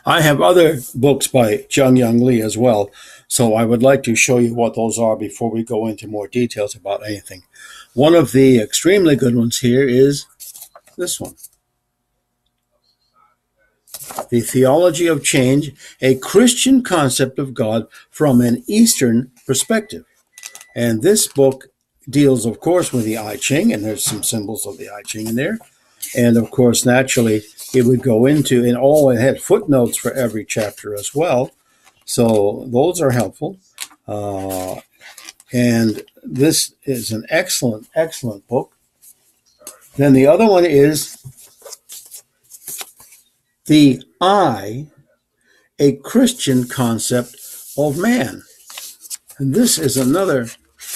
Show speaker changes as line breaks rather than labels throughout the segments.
I have other books by Jung Young Lee as well, so I would like to show you what those are before we go into more details about anything. One of the extremely good ones here is this one, The Theology of Change, a Christian Concept of God from an Eastern Perspective. And this book deals, of course, with the I Ching, and there's some symbols of the I Ching in there. And of course, naturally, it would go into, and it had footnotes for every chapter as well. So those are helpful. And this is an excellent, excellent book. Then the other one is The I, a Christian Concept of Man. And this is another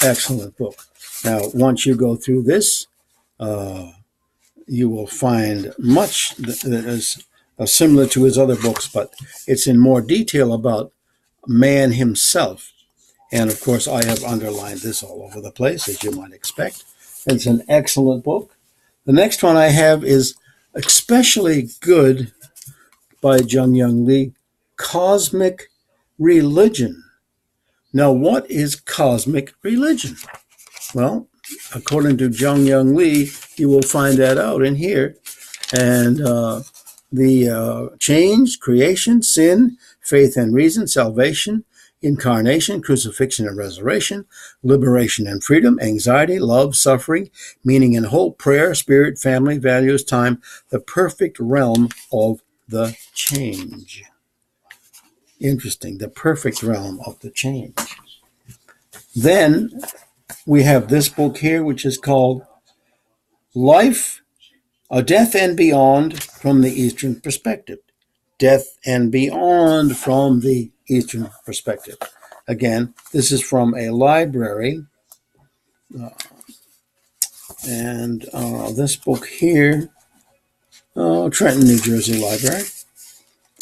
excellent book. Now, once you go through this, you will find much that is similar to his other books, but it's in more detail about man himself. And of course, I have underlined this all over the place, as you might expect. It's an excellent book. The next one I have is especially good by Jung Young Lee, Cosmic Religion. Now, what is cosmic religion? Well, according to Jung Young Lee, you will find that out in here. And the change, creation, sin, faith and reason, salvation, incarnation, crucifixion and resurrection, liberation and freedom, anxiety, love, suffering, meaning and hope, prayer, spirit, family, values, time, the perfect realm of the change. Interesting, the perfect realm of the change. Then we have this book here, which is called Life, A Death and Beyond from the Eastern Perspective. Death and Beyond from the Eastern Perspective. Again, this is from a library. This book here, Trenton, New Jersey Library.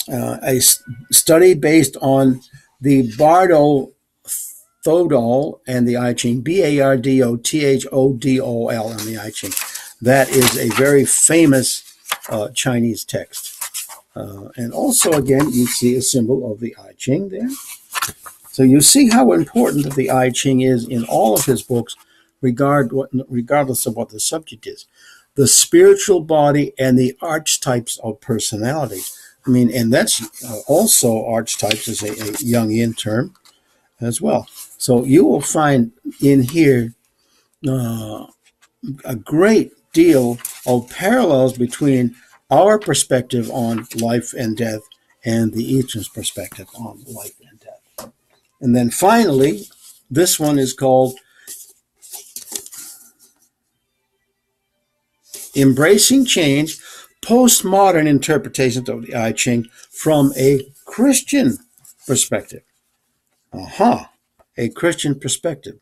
A study based on the Bardo Thodol and the I Ching, Bardothodol and the I Ching. That is a very famous Chinese text. And also, again, you see a symbol of the I Ching there. So you see how important the I Ching is in all of his books, regardless of what the subject is. The spiritual body and the archetypes of personality. I mean, and that's also archetypes is a Jungian term as well. So you will find in here a great deal of parallels between our perspective on life and death and the Eastern perspective on life and death. And then finally, this one is called Embracing Change, Postmodern Interpretations of the I Ching from a Christian Perspective. A Christian perspective,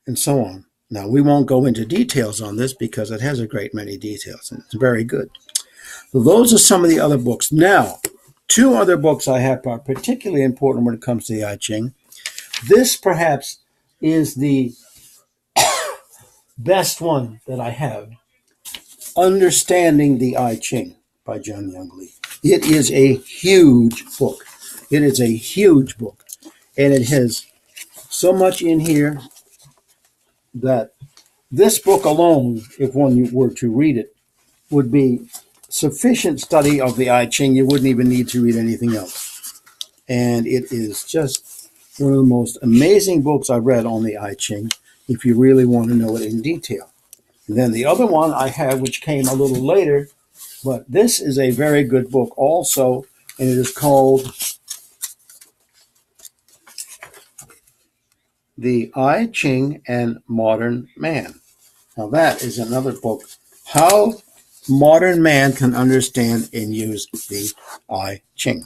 and so on. Now, we won't go into details on this because it has a great many details, and it's very good. So those are some of the other books. Now, two other books I have are particularly important when it comes to the I Ching. This, perhaps, is the best one that I have, Understanding the I Ching by Jung Young Lee. It is a huge book. It is a huge book, and it has so much in here that this book alone, if one were to read it, would be sufficient study of the I Ching. You wouldn't even need to read anything else. And it is just one of the most amazing books I've read on the I Ching, if you really want to know it in detail. And then the other one I have, which came a little later, but this is a very good book also, and it is called The I Ching and Modern Man. Now that is another book, how modern man can understand and use the I Ching.